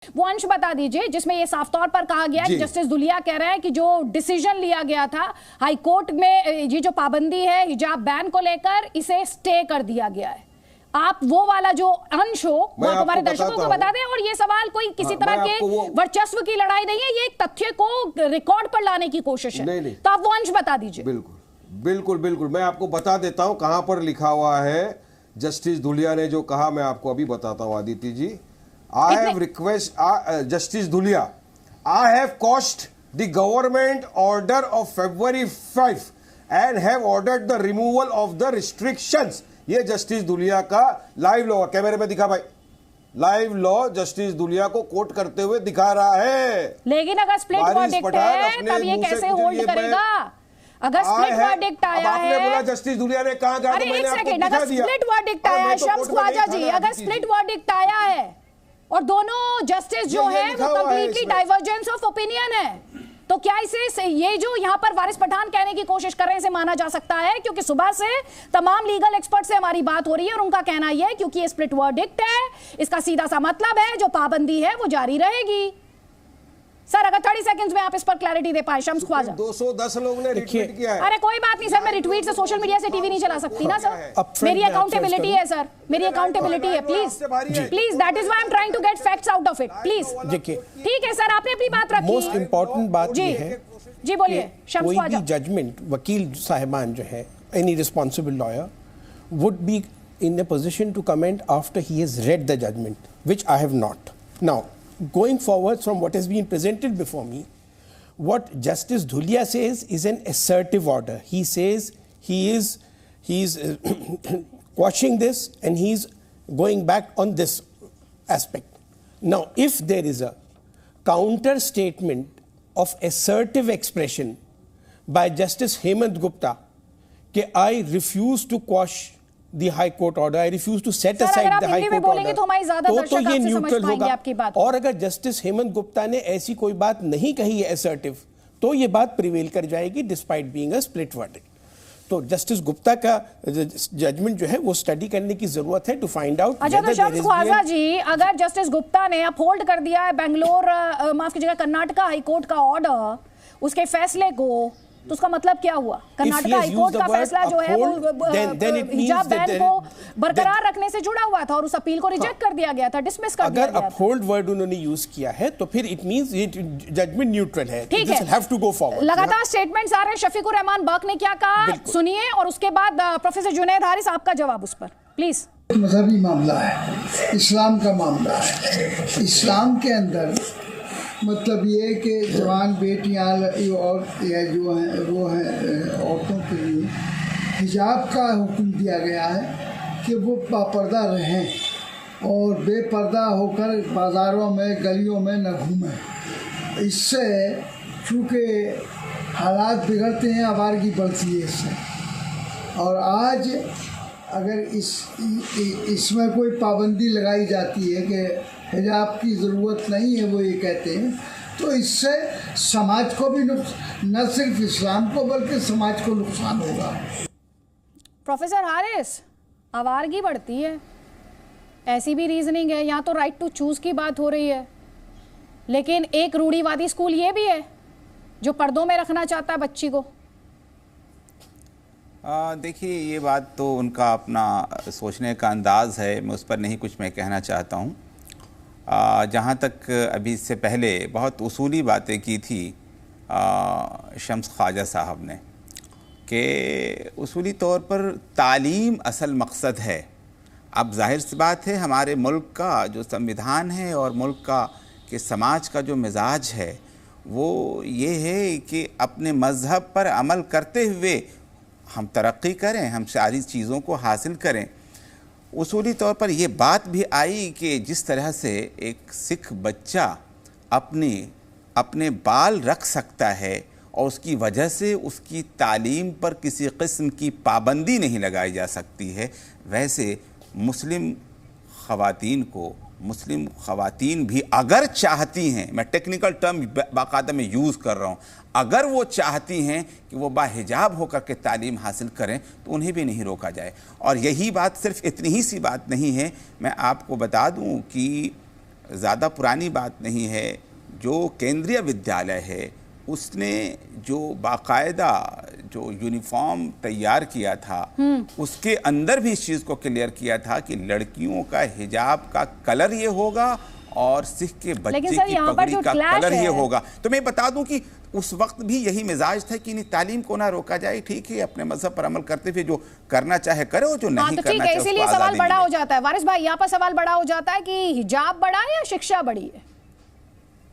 वो अंश बता दीजिए जिसमें ये साफ तौर पर कहा गया है कि जस्टिस दुलिया कह रहे हैं कि जो डिसीजन लिया गया था हाई कोर्ट में, ये जो पाबंदी है हिजाब बैन को लेकर, इसे स्टे कर दिया गया है। आप वो वाला जो अंश हो वो आप हमारे दर्शकों को बता दें। और ये सवाल कोई किसी तरह के वर्चस्व की लड़ाई नहीं है, ये एक तथ्य को रिकॉर्ड पर लाने की कोशिश है। तो आप वो अंश बता दीजिए। बिल्कुल बिल्कुल बिल्कुल, मैं आपको बता देता हूं कहां पर लिखा हुआ है। जस्टिस धुलिया ने जो कहा मैं आपको अभी बताता हूं Aditya ji. I have request Justice Dhulia. I have quashed the government order of February 5 and have ordered the removal of the restrictions. ये जस्टिस धुलिया का लाइव लॉ, कैमरे में दिखा भाई, लाइव लॉ जस्टिस धुलिया को कोट करते हुए दिखा रहा है। लेकिन अगर स्प्लिट वर्डिक्ट है तब ये कैसे होल्ड करेगा? अगर स्प्लिट वर्डिक्ट आया है, आपने बोला जस्टिस धुलिया ने कहा, अरे एक सेकंड, अगर स्प्लिट वर्डिक्ट आया है शम्स ख्वाजा जी, अगर स्प्लिट वर्डिक्ट आया है और दोनों जस्टिस जो है वो कंप्लीटली डाइवर्जेंस ऑफ ओपिनियन है, तो क्या इसे ये जो यहाँ पर वारिस पठान कहने की कोशिश कर रहे हैं इसे माना जा सकता है? क्योंकि सुबह से तमाम लीगल एक्सपर्ट से हमारी बात हो रही है और उनका कहना यह है क्योंकि ये स्प्लिट वर्डिक्ट है, इसका सीधा सा मतलब है जो पाबंदी है वो जारी रहेगी। सर अगर 30 सेकंड्स में आप इस पर क्लैरिटी दे पाए। शम्स ख्वाजा, 210 लोगों ने रिट्वीट किया है। अरे कोई बात नहीं सर, मैं रिट्वीट से सोशल मीडिया से टीवी नहीं चला सकती ना सर, मेरी अकाउंटेबिलिटी है सर, मेरी अकाउंटेबिलिटी है। Please please, that is why I am trying to get facts out of it. Please ठीक है सर, आपने अपनी बात रखी। मोस्ट इंपॉर्टेंट बात ये है जी बोलिए शम्स ख्वाजा। कोई भी जजमेंट वकील साहिबान जो है, any responsible lawyer would be in a position to comment after he has read the judgment, which I have not. Now going forward from what has been presented before me, what Justice Dhulia says is an assertive order. He says he is quashing this and he's going back on this aspect. Now, if there is a counter statement of assertive expression by Justice Hemant Gupta, that I refuse to quash the High Court order, I refuse to set aside the High Court order, तो ये neutral होगा। और अगर justice Hemant Gupta ने ऐसी कोई बात नहीं कही है असर्टिव, तो ये बात प्रिवेल कर जाएगी despite being a split verdict. तो जस्टिस गुप्ता का जजमेंट जो है वो स्टडी करने की जरूरत है टू फाइंड आउट। अच्छा तो शम्स ख्वाजा जी, अगर जस्टिस गुप्ता ने अपहोल्ड कर दिया है बेंगलोर, माफ कीजिएगा, कर्नाटका हाई कोर्ट का ऑर्डर, उसके फैसले को, तो उसका मतलब क्या हुआ? कर्नाटका हाईकोर्ट का फैसला जो है वो हिजाब बैन को बरकरार रखने से जुड़ा हुआ था और उस अपील को रिजेक्ट कर दिया गया था, डिसमिस कर दिया गया था। अगर अपहोल्ड वर्ड उन्होंने यूज किया है तो फिर इट मींस ये जजमेंट न्यूट्रल है। ठीक है, हैव टू गो फॉरवर्ड। लगातार स्टेटमेंट्स आ रहे हैं। शफीकुर रहमान बर्क ने क्या कहा सुनिए, और उसके बाद प्रोफेसर जुनैद हारिस आपका जवाब उस पर प्लीज। मजहबी मामला है, इस्लाम का मामला है। इस्लाम के अंदर मतलब ये कि जवान बेटियां और जो हैं वो हैं औरतों के लिए हिजाब का हुक्म दिया गया है कि वो बापर्दा रहें और बेपर्दा होकर बाज़ारों में गलियों में न घूमें। इससे चूँकि हालात बिगड़ते हैं, आवारगी बढ़ती है इससे। और आज अगर इसमें कोई पाबंदी लगाई जाती है कि हिजाब की ज़रूरत नहीं है, वो ये कहते हैं, तो इससे समाज को भी न सिर्फ इस्लाम को बल्कि समाज को नुकसान होगा। प्रोफेसर हारिस, आवारगी बढ़ती है, ऐसी भी रीजनिंग है। यहाँ तो राइट टू चूज की बात हो रही है, लेकिन एक रूढ़ीवादी स्कूल ये भी है जो पर्दों में रखना चाहता है बच्ची को। देखिए, ये बात तो उनका अपना सोचने का अंदाज है, मैं उस पर नहीं कुछ मैं कहना चाहता हूँ। जहाँ तक अभी इससे पहले बहुत उसूली बातें की थी शम्स ख्वाजा साहब ने कि उसूली तौर पर तालीम असल मकसद है। अब जाहिर सी बात है, हमारे मुल्क का जो संविधान है और मुल्क का के समाज का जो मिजाज है वो ये है कि अपने मज़हब पर अमल करते हुए हम तरक्की करें, हम सारी चीज़ों को हासिल करें। उसूली तौर पर यह बात भी आई कि जिस तरह से एक सिख बच्चा अपने बाल रख सकता है और उसकी वजह से उसकी तालीम पर किसी किस्म की पाबंदी नहीं लगाई जा सकती है, वैसे मुस्लिम ख़वातीन भी अगर चाहती हैं, मैं टेक्निकल टर्म बाकायदा में यूज़ कर रहा हूँ, अगर वो चाहती हैं कि वो बाहिजाब होकर के तालीम हासिल करें तो उन्हें भी नहीं रोका जाए। और यही बात सिर्फ इतनी ही सी बात नहीं है, मैं आपको बता दूं कि ज़्यादा पुरानी बात नहीं है, जो केंद्रीय विद्यालय है उसने जो बाकायदा जो यूनिफॉर्म तैयार किया था उसके अंदर भी इस चीज़ को क्लियर किया था कि लड़कियों का हिजाब का कलर ये होगा और सिख के बच्चे की पगड़ी का कलर ये होगा। तो मैं बता दूं कि उस वक्त भी यही मिजाज था कि नहीं, तालीम को ना रोका जाए, ठीक है, अपने मजहब पर अमल करते हुए जो करना चाहे करे और जो नहीं करना चाहे इसीलिए सवाल बड़ा हो जाता है। वारिस भाई, यहाँ पर सवाल बड़ा हो जाता है कि हिजाब बड़ा है या शिक्षा बड़ी है,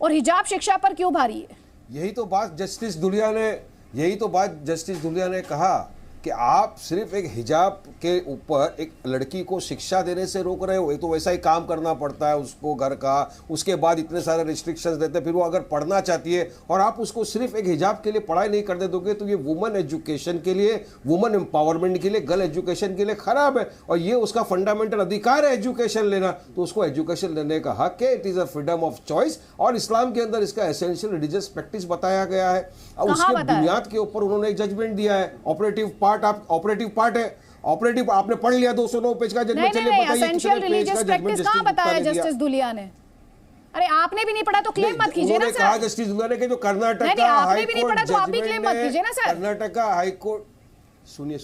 और हिजाब शिक्षा पर क्यों भारी है? यही तो बात जस्टिस दुलिया ने कहा कि आप सिर्फ एक हिजाब के ऊपर एक लड़की को शिक्षा देने से रोक रहे हो। एक तो वैसा ही काम करना पड़ता है उसको घर का, उसके बाद इतने सारे रिस्ट्रिक्शंस देते हैं, फिर वो अगर पढ़ना चाहती है और आप उसको सिर्फ एक हिजाब के लिए पढ़ाई नहीं करने दोगे तो ये वुमेन एजुकेशन के लिए, वुमेन एम्पावरमेंट के लिए, गर्ल एजुकेशन के लिए खराब है। और ये उसका फंडामेंटल अधिकार है एजुकेशन लेना, तो उसको एजुकेशन लेने का हक है। It is a freedom of choice और इस्लाम के अंदर इसका एसेंशियल रिलीजियस प्रैक्टिस बताया गया है। और उसके बुनियाद के ऊपर उन्होंने एक जजमेंट दिया है। ऑपरेटिव पार्ट है, ऑपरेटिव आपने पढ़ लिया 209 पेज का जजमेंट। चलिए एसेंशियल रिलीजियस प्रैक्टिस कहां बताया जस्टिस दुलिया ने? अरे आपने भी नहीं पढ़ा तो क्लेम मत कीजिए ना सर। कहा जस्टिस दुलिया ने कि जो कर्नाटक आपने भी नहीं पढ़ा तो आप भी क्लेम मत कीजिए ना सर। कर्नाटक हाई कोर्ट, सुनिए,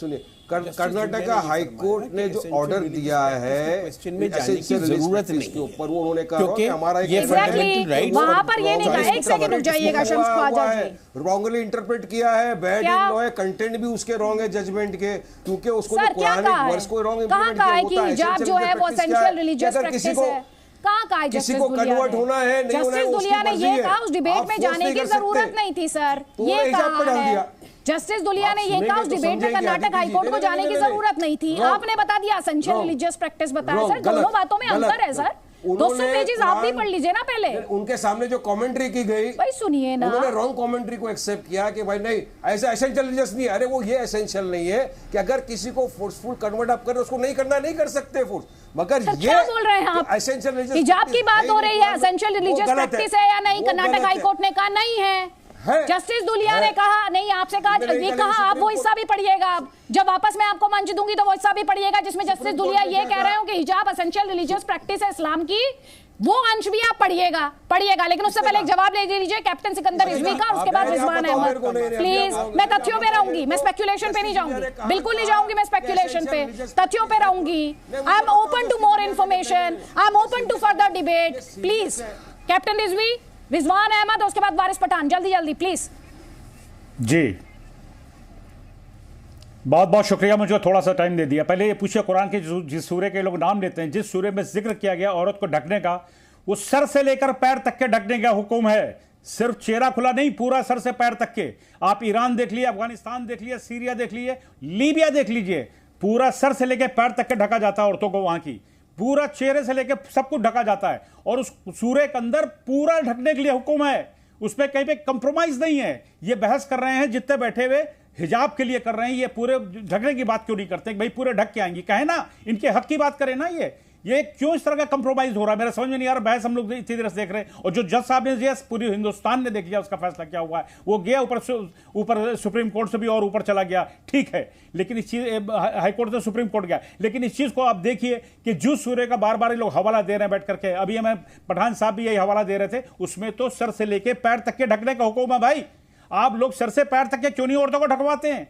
कर्नाटक हाई कोर्ट ने जो ऑर्डर दिया है जरूरत नहीं के ऊपर, वो उन्होंने कहा कि हमारा वहां पर ये नहीं कहा। एक सेकंड रुक जाइएगा शम्स ख्वाजा जी, रॉन्गली इंटरप्रेट किया है, बैड इन लॉ है, कंटेंट भी उसके रॉन्ग है जजमेंट के, क्योंकि उसको जो कुरानिक वर्स को रॉन्ग इंप्लीमेंट किया होता है। हिजाब जो है वो एसेंशियल रिलीजियस प्रैक्टिस है। कहाँ कहा किसी को कन्वर्ट होना है, नहीं होना है, जस्टिस दुलिया ने ये कहा, उस डिबेट में जाने की जरूरत नहीं थी सर, ये कहा है जस्टिस दुलिया ने ये कहा, उस डिबेट में कर्नाटक हाईकोर्ट को जाने की जरूरत नहीं थी। आपने बता दिया एसेंशियल रिलीजियस प्रैक्टिस बताया। सर दोनों बातों में अंतर है सर। 200 पेजेस आप भी पढ़ लीजिए ना पहले। उनके सामने जो कमेंट्री की गई भाई सुनिए ना, उन्होंने रॉन्ग कमेंट्री को एक्सेप्ट किया कि भाई नहीं ऐसा एसेंशियल रिलीजियस नहीं है। अरे वो ये एसेंशियल नहीं है कि अगर किसी को फोर्सफुल कन्वर्ट आप कर उसको नहीं करना, नहीं कर सकते फोर्स, मगर ये क्या बोल रहे हैं आप? एसेंशियल रिलीजियस हिजाब की बात हो रही है, एसेंशियल रिलीजियस प्रैक्टिस है या नहीं? कर्नाटक हाईकोर्ट ने कहा नहीं है। जस्टिस दुलिया ने कहा नहीं, आपसे कहा ये कहा आप वो हिस्सा भी पढ़िएगा। आप जब वापस मैं आपको मंच दूंगी तो वो हिस्सा भी पढ़िएगा जिसमें जस्टिस दुलिया ये कह रहे हो कि हिजाब एसेंशियल रिलीजियस प्रैक्टिस है इस्लाम की, वो अंश भी आप पढ़िएगा। लेकिन उससे पहले एक जवाब ले लीजिए कैप्टन सिकंदर रिजवी का, उसके बाद रिजवान अहमद। प्लीज, मैं तथ्यों पे रहूंगी, मैं स्पेकुलेशन पे नहीं जाऊंगी, बिल्कुल नहीं जाऊंगी मैं स्पेकुलेशन पे, तथ्यों पे रहूंगी। I am open to more information, I am open to further debate. Please captain Rizvi, Rizwan Ahmad, उसके बाद वारिस पठान, जल्दी प्लीज। जी बहुत बहुत शुक्रिया, मुझे थोड़ा सा टाइम दे दिया। पहले ये पूछिए, कुरान के जिस सूरे के लोग नाम लेते हैं, जिस सूरे में जिक्र किया गया औरत को ढकने का, वो सर से लेकर पैर तक के ढकने का हुक्म है। सिर्फ चेहरा खुला नहीं, पूरा सर से पैर तक के। आप ईरान देख लिए, अफगानिस्तान देख लिए, सीरिया देख लिए, लीबिया देख लीजिए, पूरा सर से लेकर पैर तक के ढका जाता है औरतों को। वहां की पूरा चेहरे से लेकर सब कुछ ढका जाता है और उस सूरे के अंदर पूरा ढकने के लिए हुक्म है। उसमें कहीं पे कंप्रोमाइज नहीं है। ये बहस कर रहे हैं जितने बैठे हुए हिजाब के लिए कर रहे हैं, ये पूरे ढकने की बात क्यों नहीं करते? भाई पूरे ढक के आएंगी, कहे ना इनके हक की बात करें ना। ये क्यों इस तरह का कंप्रोमाइज हो रहा है, मेरा समझ में नहीं आ रहा। बहस हम लोग इतनी देर से देख रहे हैं और जो जज साहब ने दिया, पूरी हिंदुस्तान ने देख लिया उसका फैसला क्या हुआ है। वो गया ऊपर सुप्रीम कोर्ट से भी और ऊपर चला गया, ठीक है, लेकिन इस चीज हाईकोर्ट से सुप्रीम कोर्ट गया। लेकिन इस चीज को आप देखिए कि जिस सूर्य का बार बार लोग हवाला दे रहे हैं बैठ करके, अभी हमें पठान साहब भी यही हवाला दे रहे थे, उसमें तो सर से लेके पैर तक के ढकने का हुक्म है। भाई आप लोग सर से पैर तक के क्यों नहीं औरतों को ढकवाते हैं?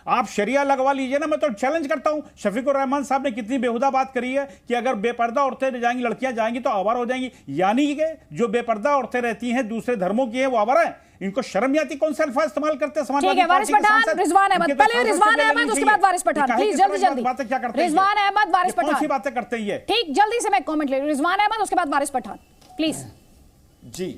आप शरिया लगवा लीजिए ना। मैं तो चैलेंज करता हूं, शफीकुर रहमान साहब ने कितनी बेहुदा बात करी है कि अगर बेपर्दा औरतें जाएंगी, लड़कियां जाएंगी तो आवारा हो जाएंगी। यानी कि जो बेपर्दा औरतें रहती हैं दूसरे धर्मों की हैं वो आवारा है। इनको शर्म आती, कौन सा अल्फाज इस्तेमाल करते हैं? ठीक है, वारिस पठान, रिजवान अहमद, पहले रिजवान अहमद, उसके बाद वारिस पठान। प्लीज जल्दी बातें क्या करते हैं? रिजवान अहमद, वारिस पठान, कौन सी बातें करते हैं ये? ठीक, जल्दी से मैं कमेंट ले रही हूं। रिजवान अहमद, उसके बाद वारिस पठान, प्लीज। जी